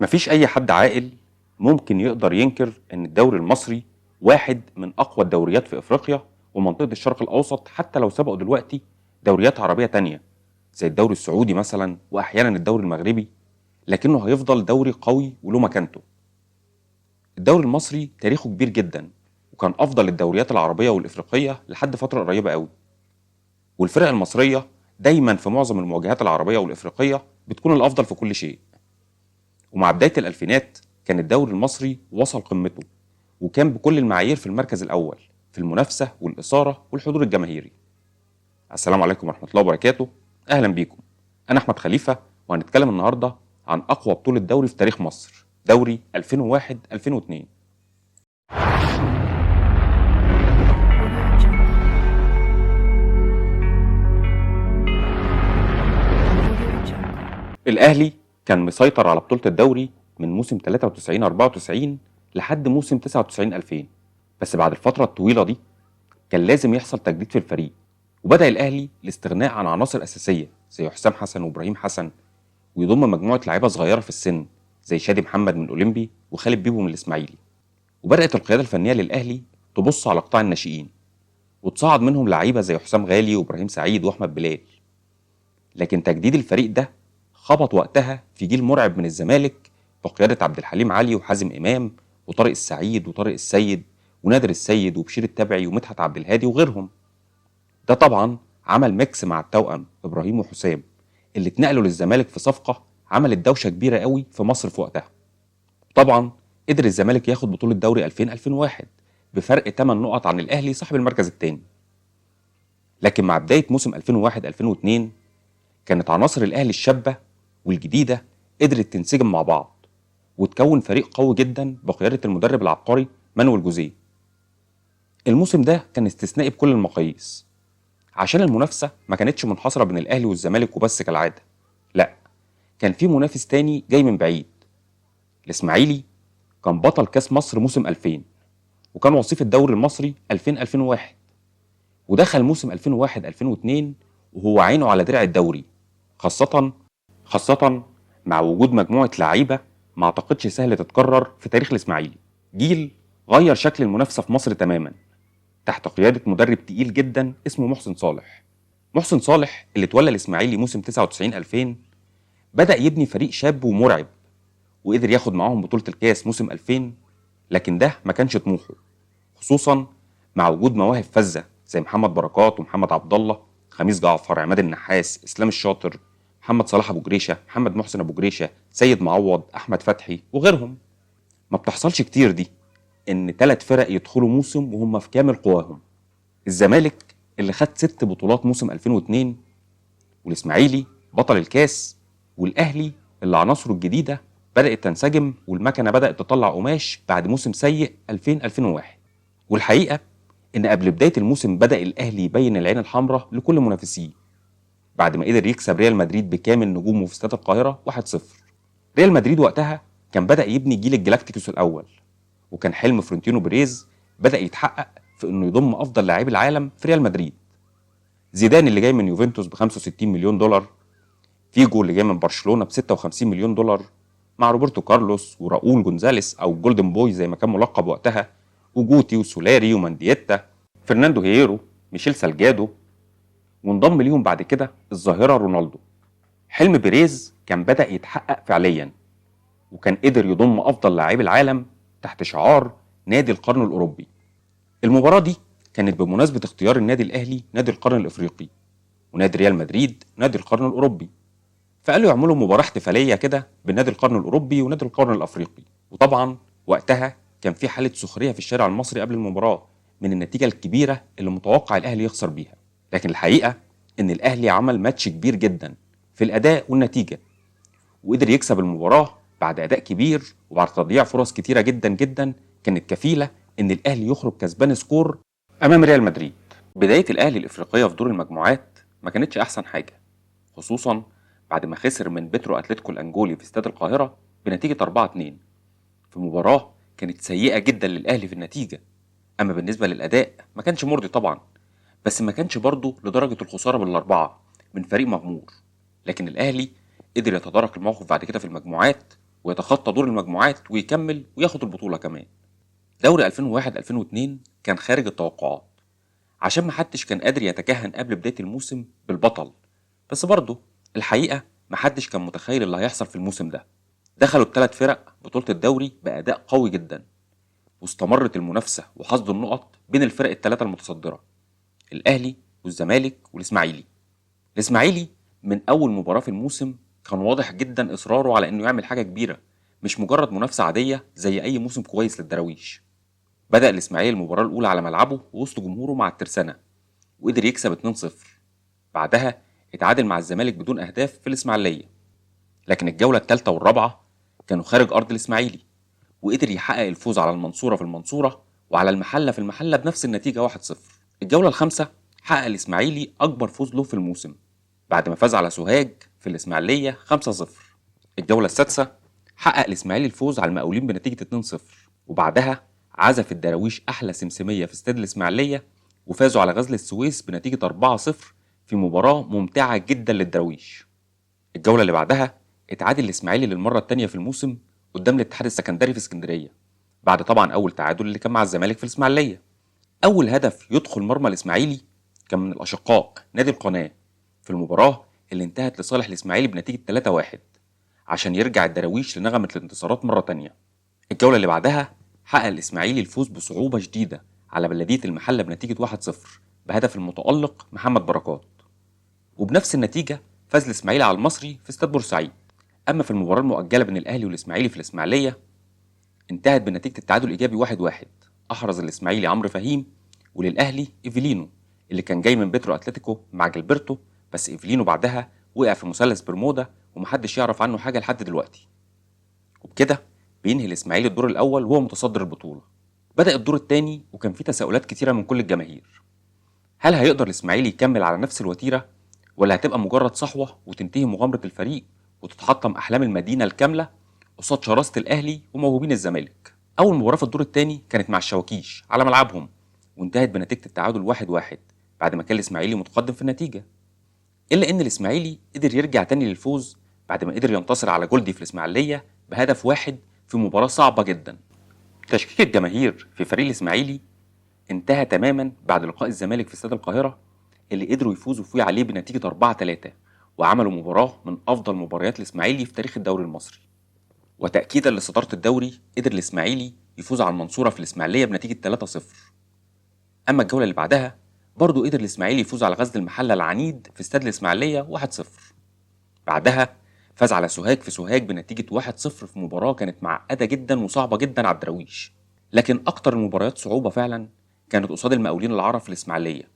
مفيش أي حد عاقل ممكن يقدر ينكر إن الدوري المصري واحد من أقوى الدوريات في إفريقيا ومنطقة الشرق الأوسط، حتى لو سبقوا دلوقتي دوريات عربية تانية زي الدوري السعودي مثلا وأحيانا الدوري المغربي، لكنه هيفضل دوري قوي وله مكانته. الدوري المصري تاريخه كبير جدا، وكان أفضل الدوريات العربية والإفريقية لحد فترة قريبة قوي. والفرق المصرية دايما في معظم المواجهات العربية والإفريقية بتكون الأفضل في كل شيء. ومع بداية الألفينات كان الدوري المصري وصل قمته، وكان بكل المعايير في المركز الأول في المنافسة والإثارة والحضور الجماهيري. السلام عليكم ورحمة الله وبركاته، أهلا بيكم. أنا أحمد خليفة، وهنتكلم النهاردة عن أقوى بطولة دوري في تاريخ مصر، دوري 2001-2002. الأهلي كان مسيطر على بطولة الدوري من موسم 93-94 لحد موسم 99-2000، بس بعد الفترة الطويلة دي كان لازم يحصل تجديد في الفريق، وبدأ الأهلي الاستغناء عن عناصر أساسية زي حسام حسن وإبراهيم حسن، ويضم مجموعة لعيبة صغيرة في السن زي شادي محمد من الأولمبي وخالد بيبو من الإسماعيلي. وبدأت القيادة الفنية للأهلي تبص على قطاع الناشئين، وتصعد منهم لعيبة زي حسام غالي وإبراهيم سعيد وأحمد بلال. لكن تجديد الفريق ده خبط وقتها في جيل مرعب من الزمالك بقيادة عبد الحليم علي وحازم إمام وطارق السعيد وطارق السيد ونادر السيد وبشير التبعي ومدحت عبد الهادي وغيرهم. ده طبعا عمل ميكس مع التوأم إبراهيم وحسام اللي اتنقلوا للزمالك في صفقة عملت دوشة كبيرة قوي في مصر في وقتها. طبعا قدر الزمالك ياخد بطولة دوري 2000-2001 بفرق 8 نقط عن الأهلي صاحب المركز الثاني. لكن مع بداية موسم 2001-2002 كانت عناصر الأهلي الشابة والجديدة قدرت تنسجم مع بعض وتكون فريق قوي جدا بقيادة المدرب العبقري مانويل جوزيه. الموسم ده كان استثنائي بكل المقاييس، عشان المنافسة ما كانتش منحصرة بين الأهلي والزمالك وبس كالعادة، لا، كان في منافس تاني جاي من بعيد. الإسماعيلي كان بطل كاس مصر موسم 2000، وكان وصيف الدوري المصري 2000-2001، ودخل موسم 2001-2002 وهو عينه على درع الدوري، خاصة مع وجود مجموعة لعيبة ما اعتقدش سهل تتكرر في تاريخ الإسماعيلي. جيل غير شكل المنافسة في مصر تماما تحت قيادة مدرب تقيل جدا اسمه محسن صالح. محسن صالح اللي تولى الإسماعيلي موسم 99-2000 بدأ يبني فريق شاب ومرعب، وقدر ياخد معاهم بطولة الكاس موسم 2000. لكن ده ما كانش طموحه، خصوصا مع وجود مواهب فذة زي محمد بركات ومحمد عبد الله، خميس جعفر، عماد النحاس، اسلام الشاطر، محمد صلاح ابو جريشه، محمد محسن ابو جريشه، سيد معوض، احمد فتحي وغيرهم. ما بتحصلش كتير دي ان 3 فرق يدخلوا موسم وهم في كامل قواهم. الزمالك اللي خد 6 بطولات موسم 2002، والاسماعيلي بطل الكاس، والاهلي اللي عناصره الجديده بدات تنسجم والمكنه بدات تطلع قماش بعد موسم سيء 2000-2001. والحقيقه ان قبل بدايه الموسم بدا الاهلي يبين العين الحمراء لكل منافسيه بعد ما قدر يكسب ريال مدريد بكامل نجومه في استاد القاهره 1-0. ريال مدريد وقتها كان بدا يبني جيل الجلاكتيكوس الاول، وكان حلم فرونتينو بيريز بدا يتحقق في انه يضم افضل لاعبي العالم في ريال مدريد. زيدان اللي جاي من يوفنتوس ب 65 مليون دولار، فيجو اللي جاي من برشلونه ب 56 مليون دولار، مع روبرتو كارلوس وراؤول جونزاليس او جولدن بوي زي ما كان ملقب وقتها، وجوتي وسولاري وماندييتا، فرناندو هييرو، ميشيل سالجادو، وانضم ليهم بعد كده الظاهره رونالدو. حلم بيريز كان بدأ يتحقق فعليا، وكان قدر يضم افضل لاعبي العالم تحت شعار نادي القرن الاوروبي. المباراه دي كانت بمناسبه اختيار النادي الاهلي نادي القرن الافريقي، ونادي ريال مدريد نادي القرن الاوروبي، فقالوا يعملوا مباراه احتفاليه كده بنادي القرن الاوروبي ونادي القرن الافريقي. وطبعا وقتها كان في حاله سخريه في الشارع المصري قبل المباراه من النتيجه الكبيره اللي متوقع الاهلي يخسر بيها. لكن الحقيقه ان الاهلي عمل ماتش كبير جدا في الاداء والنتيجه، وقدر يكسب المباراه بعد اداء كبير وبعد تضييع فرص كتيره جدا جدا كانت كفيله ان الاهلي يخرج كسبان سكور امام ريال مدريد. بدايه الاهلي الافريقيه في دور المجموعات ما كانتش احسن حاجه، خصوصا بعد ما خسر من بيترو اتلتيكو الانجولي في استاد القاهره بنتيجه 4-2 في مباراه كانت سيئه جدا للاهلي في النتيجه. اما بالنسبه للاداء ما كانش مرضي طبعا، بس ما كانش برضه لدرجه الخساره بالاربعه من فريق مغمور. لكن الاهلي قدر يتدارك الموقف بعد كده في المجموعات، ويتخطى دور المجموعات ويكمل وياخد البطولة كمان. دوري 2001-2002 كان خارج التوقعات عشان محدش كان قادر يتكهن قبل بداية الموسم بالبطل، بس برضه الحقيقة محدش كان متخيل اللي هيحصل في الموسم ده. دخلوا الثلاث فرق بطولة الدوري بأداء قوي جدا، واستمرت المنافسة وحصد النقط بين الفرق الثلاثة المتصدرة، الأهلي والزمالك والإسماعيلي. الإسماعيلي من أول مباراة في الموسم كان واضح جدا إصراره على إنه يعمل حاجة كبيرة، مش مجرد منافسة عادية زي أي موسم كويس للدراويش. بدأ الإسماعيلي المباراة الأولى على ملعبه ووسط جمهوره مع الترسانة، وقدر يكسب 2-0. بعدها اتعادل مع الزمالك بدون أهداف في الإسماعيلية، لكن الجولة الثالثة والرابعة كانوا خارج أرض الإسماعيلي، وقدر يحقق الفوز على المنصورة في المنصورة وعلى المحلة في المحلة بنفس النتيجة 1-0. الجولة الخامسة حقق الإسماعيلي أكبر فوز له في الموسم بعد ما فاز على سوهاج في الإسماعيلية 5-0. الجولة السادسة حقق الإسماعيلي الفوز على المقاولين بنتيجة 2-0، وبعدها عزف الدراويش أحلى سمسمية في استاد الإسماعيلية وفازوا على غزل السويس بنتيجة 4-0 في مباراة ممتعة جدا للدراويش. الجولة اللي بعدها اتعادل الإسماعيلي للمرة الثانية في الموسم قدام الاتحاد السكندري في اسكندرية، بعد طبعا أول تعادل اللي كان مع الزمالك في الإسماعيلية. أول هدف يدخل مرمى الإسماعيلي كان من الأشقاء نادي القناة في المباراة اللي انتهت لصالح الإسماعيلي بنتيجة 3-1 عشان يرجع الدراويش لنغمة الانتصارات مرة تانية. الجولة اللي بعدها حقق الإسماعيلي الفوز بصعوبة شديدة على بلدية المحلة بنتيجة 1-0 بهدف المتألق محمد بركات، وبنفس النتيجة فاز الإسماعيلي على المصري في استاد بورسعيد. أما في المباراة المؤجلة بين الأهلي والإسماعيلي في الإسماعيلية انتهت بنتيجة التعادل الإيجابي 1-1. أحرز الإسماعيلي عمرو فهيم، وللأهلي إيفيلينو اللي كان جاي من بيترو أتلتيكو مع جilberto، بس إيفيلينو بعدها وقع في مثلث برمودا ومحدش يعرف عنه حاجة لحد دلوقتي. وبكده بينهي الإسماعيلي الدور الأول وهو متصدر البطولة. بدأ الدور الثاني وكان فيه تساؤلات كتيرة من كل الجماهير. هل هيقدر الإسماعيلي يكمل على نفس الوتيرة، ولا هتبقى مجرد صحوة وتنتهي مغامرة الفريق وتتحطم أحلام المدينة الكاملة قصاد شراسة الأهلي وموهوبين الزمالك؟ أول مباراة في الدور الثاني كانت مع الشواكيش على ملعبهم، وانتهت بنتيجة التعادل 1-1 بعد ما كان الإسماعيلي متقدم في النتيجة، إلا إن الإسماعيلي قدر يرجع تاني للفوز بعد ما قدر ينتصر على جولدي في الإسماعيلية بهدف واحد في مباراة صعبة جدا. تشكيك الجماهير في فريق الإسماعيلي انتهى تماما بعد لقاء الزمالك في استاد القاهرة اللي قدروا يفوزوا فيه عليه بنتيجة 4-3، وعملوا مباراة من أفضل مباريات الإسماعيلي في تاريخ الدوري المصري. وتأكيدا لصدارة الدوري قدر الإسماعيلي يفوز على المنصورة في الإسماعيلية بنتيجة 3-0. أما الجولة اللي بعدها برضو قدر الإسماعيلي يفوز على غزل المحلة العنيد في استاد الإسماعيلية 1-0. بعدها فاز على سوهاج في سوهاج بنتيجة 1-0 في مباراة كانت معقدة جدا وصعبة جدا على الدراويش. لكن أكتر المباريات صعوبة فعلا كانت قصاد المقاولين العرب في الإسماعيلية،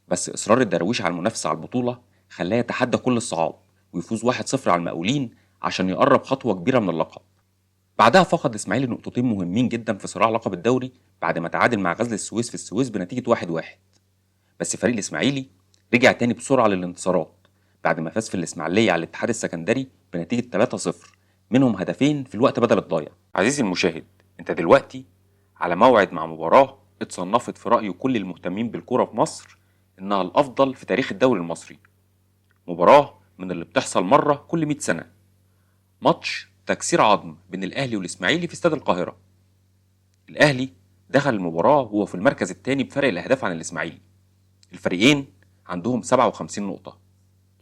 بس إصرار الدراويش على المنافسة على البطولة خلاه يتحدى كل الصعاب ويفوز 1-0 على المقاولين عشان يقرب خطوة كبيرة من اللقب. بعدها فقد الإسماعيلي نقطتين مهمين جدا في صراع لقب الدوري بعد ما تعادل مع غزل السويس في السويس بنتيجة 1-1. بس فريق الإسماعيلي رجع تاني بسرعة للانتصارات بعد ما فاز في الإسماعيلية على الاتحاد السكندري بنتيجة 3-0، منهم هدفين في الوقت بدل الضايع. عزيزي المشاهد، انت دلوقتي على موعد مع مباراة اتصنفت في رأي كل المهتمين بالكرة في مصر إنها الأفضل في تاريخ الدوري المصري. مباراة من اللي بتحصل مرة كل 100 سنة. ماتش تكسير عظم بين الأهلي والإسماعيلي في استاد القاهرة. الأهلي دخل المباراة وهو في المركز الثاني بفرق الأهداف عن الإسماعيلي. الفريقين عندهم 57 نقطة،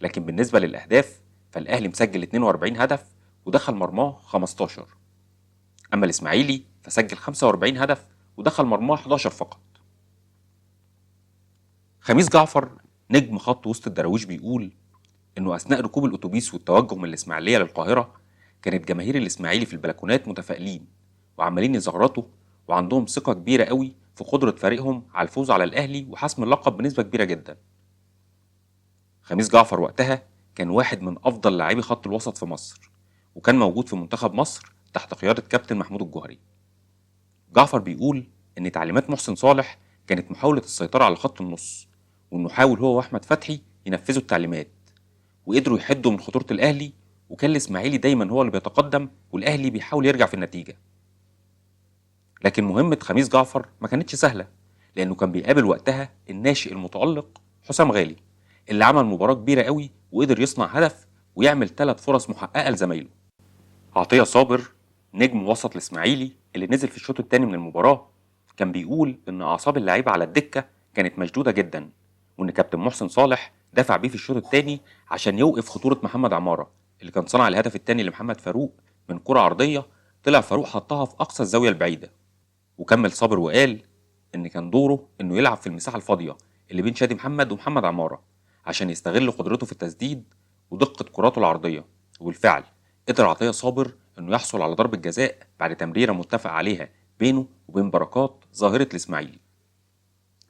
لكن بالنسبة للأهداف فالأهلي مسجل 42 هدف ودخل مرماه 15، أما الإسماعيلي فسجل 45 هدف ودخل مرماه 11 فقط. خميس جعفر نجم خط وسط الدراويش بيقول إنه أثناء ركوب الأتوبيس والتوجه من الإسماعيلية للقاهرة كانت جماهير الإسماعيلي في البلكونات متفائلين وعمالين يزغرطوا وعندهم ثقة كبيرة قوي في قدرة فريقهم على الفوز على الأهلي وحسم اللقب بنسبة كبيرة جدا. خميس جعفر وقتها كان واحد من أفضل لاعبي خط الوسط في مصر، وكان موجود في منتخب مصر تحت قيادة كابتن محمود الجوهري. جعفر بيقول إن تعليمات محسن صالح كانت محاولة السيطرة على خط النص، وإنه حاول هو وأحمد فتحي ينفذوا التعليمات وقدروا يحدوا من خطورة الأهلي، وكان الإسماعيلي دايما هو اللي بيتقدم والأهلي بيحاول يرجع في النتيجة. لكن مهمة خميس جعفر ما كانتش سهلة، لأنه كان بيقابل وقتها الناشئ المتألق حسام غالي اللي عمل مباراة كبيرة قوي وقدر يصنع هدف ويعمل 3 فرص محققة لزمايله. عطية صابر نجم وسط الإسماعيلي اللي نزل في الشوط الثاني من المباراة كان بيقول إن أعصاب اللعيبة على الدكة كانت مشدودة جدا، وإن كابتن محسن صالح دافع بيه في الشوط الثاني عشان يوقف خطورة محمد عمارة اللي كان صنع الهدف الثاني لمحمد فاروق من كرة عرضية طلع فاروق حطها في أقصى الزاوية البعيدة. وكمل صابر وقال إن كان دوره إنه يلعب في المساحة الفاضية اللي بين شادي محمد ومحمد عمارة عشان يستغل قدرته في التسديد ودقة كراته العرضية. وبالفعل قدر عطية صابر إنه يحصل على ضربة جزاء بعد تمريرة متفق عليها بينه وبين بركات ظاهرة الإسماعيلي.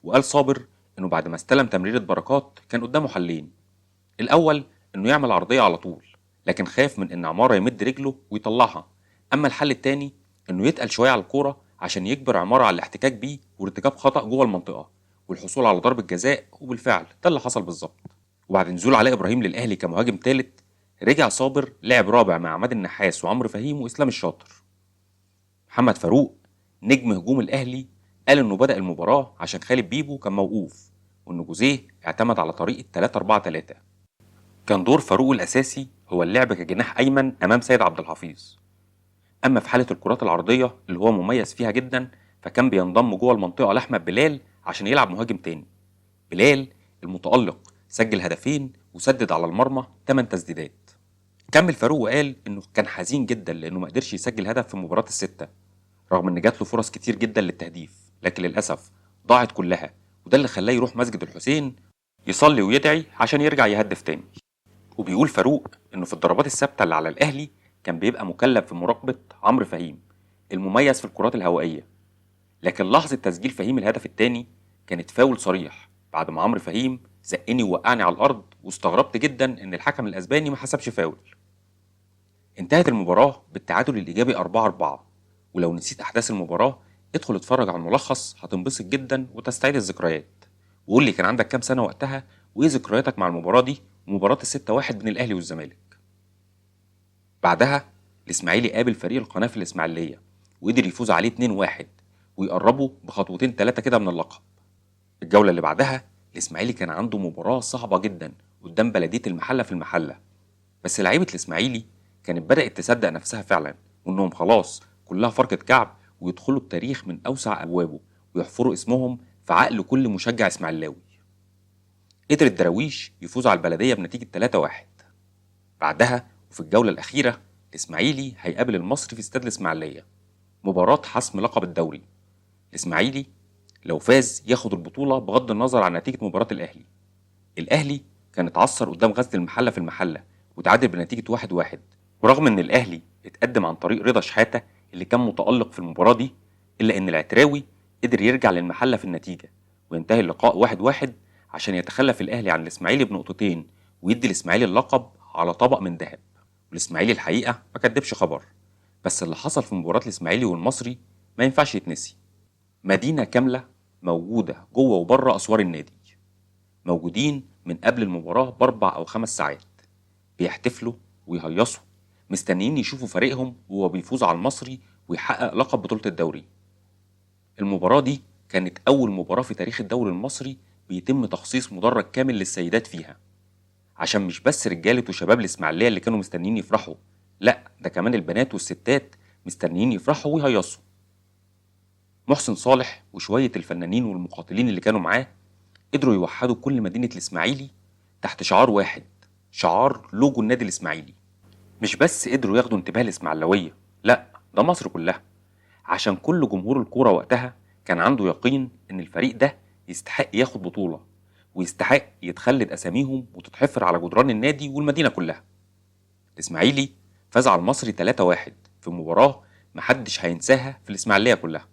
وقال صابر إنه بعد ما استلم تمريرة بركات كان قدامه حلين، الأول إنه يعمل عرضية على طول لكن خاف من إن عمارة يمد رجله ويطلعها، أما الحل التاني إنه يتقل شوية على الكورة عشان يجبر عمارة على الاحتكاك بيه وارتكاب خطأ جوه المنطقة والحصول على ضربة جزاء. وبالفعل ده اللي حصل بالظبط. وبعد نزول علاء إبراهيم للأهلي كمهاجم تالت رجع صابر لعب رابع مع عماد النحاس وعمرو فهيم وإسلام الشاطر. محمد فاروق نجم هجوم الأهلي قال إنه بدأ المباراة عشان خالد بيبو كان موقوف وإن جوزيه اعتمد على طريقة 3-4-3. كان دور فاروق الأساسي هو اللعب كجناح أيمن أمام سيد عبد الحفيظ، أما في حالة الكرات العرضية اللي هو مميز فيها جدا فكان بينضم جوه المنطقة لأحمد بلال عشان يلعب مهاجم تاني. بلال المتألق سجل هدفين وسدد على المرمى 8 تسديدات. كمل فاروق وقال إنه كان حزين جدا لأنه ما قدرش يسجل هدف في مباراة الستة رغم إن جات له فرص كتير جدا للتهديف لكن للأسف ضاعت كلها، وده اللي خلاه يروح مسجد الحسين يصلي ويدعي عشان يرجع يهدف تاني. وبيقول فاروق إنه في الضربات الثابتة اللي على الأهلي كان بيبقى مكلف في مراقبة عمرو فهيم المميز في الكرات الهوائية، لكن لحظة تسجيل فهيم الهدف الثاني كانت فاول صريح بعد ما عمرو فهيم زقني ووقعني على الأرض، واستغربت جدا إن الحكم الأسباني ما حسبش فاول. انتهت المباراة بالتعادل الإيجابي 4-4، ولو نسيت أحداث المباراة ادخل اتفرج على الملخص هتنبسط جدا وتستعيد الذكريات، وقول لي كان عندك كام سنة وقتها وإيه ذكرياتك مع المباراة دي ومباراة ال6-1 بين الأهلي والزمالك. بعدها الإسماعيلي قابل فريق القناة في الإسماعيلية وقدر يفوز عليه 2-1 ويقربوا بخطوتين 3 كده من اللقب. الجولة اللي بعدها الإسماعيلي كان عنده مباراة صعبة جدا قدام بلدية المحلة في المحلة، بس لعيبة الإسماعيلي كانت بدأت تصدق نفسها فعلا وإنهم خلاص كلها فرقة كعب ويدخلوا التاريخ من أوسع أبوابه ويحفروا اسمهم في عقل كل مشجع إسماعيلاوي. قدر الدراويش يفوز على البلدية بنتيجة 3-1. بعدها وفي الجولة الأخيرة الإسماعيلي هيقابل المصري في استاد الإسماعيلية، مباراة حسم لقب الدوري. الإسماعيلي لو فاز ياخد البطولة بغض النظر عن نتيجة مباراة الأهلي. الأهلي كان اتعثر قدام غزل المحلة في المحلة وتعادل بنتيجة 1-1، ورغم إن الأهلي اتقدم عن طريق رضا شحاتة اللي كان متألق في المباراة دي إلا إن العتراوي قدر يرجع للمحلة في النتيجة وينتهي اللقاء 1-1 عشان يتخلف الأهلي عن الإسماعيلي بنقطتين ويدي الإسماعيلي اللقب على طبق من ذهب. والإسماعيلي الحقيقة ما كدبش خبر، بس اللي حصل في مباراة الإسماعيلي والمصري ما ينفعش يتنسي. مدينة كاملة موجودة جوه وبره أسوار النادي، موجودين من قبل المباراة ب4 أو 5 ساعات بيحتفلوا ويهيصوا مستنيين يشوفوا فريقهم وهو بيفوز على المصري ويحقق لقب بطولة الدوري. المباراة دي كانت أول مباراة في تاريخ الدوري المصري بيتم تخصيص مدرج كامل للسيدات فيها، عشان مش بس رجالة وشباب الإسماعيلية اللي كانوا مستنيين يفرحوا، لأ ده كمان البنات والستات مستنيين يفرحوا ويهيصوا. محسن صالح وشوية الفنانين والمقاتلين اللي كانوا معاه قدروا يوحدوا كل مدينة الإسماعيلي تحت شعار واحد، شعار لوجو النادي الإسماعيلي. مش بس قدروا ياخدوا انتباه الإسماعيلاوية، لأ ده مصر كلها، عشان كل جمهور الكورة وقتها كان عنده يقين إن الفريق ده يستحق ياخد بطولة ويستحق يتخلد أساميهم وتتحفر على جدران النادي والمدينة كلها. الإسماعيلي فاز على المصري 3-1 في مباراة محدش هينساها في الإسماعيلية كلها،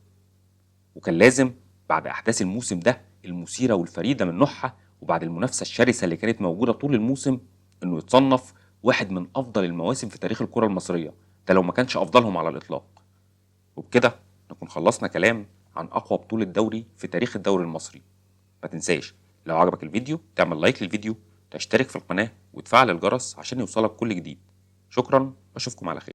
وكان لازم بعد أحداث الموسم ده المثيرة والفريدة من نوعها وبعد المنافسة الشرسة اللي كانت موجودة طول الموسم إنه يتصنف واحد من أفضل المواسم في تاريخ الكرة المصرية، ده لو ما كانش أفضلهم على الإطلاق. وبكده نكون خلصنا كلام عن أقوى بطولة دوري في تاريخ الدوري المصري. ما تنساش لو عجبك الفيديو تعمل لايك للفيديو، تشترك في القناة وتفعل الجرس عشان يوصلك كل جديد. شكرا واشوفكم على خير.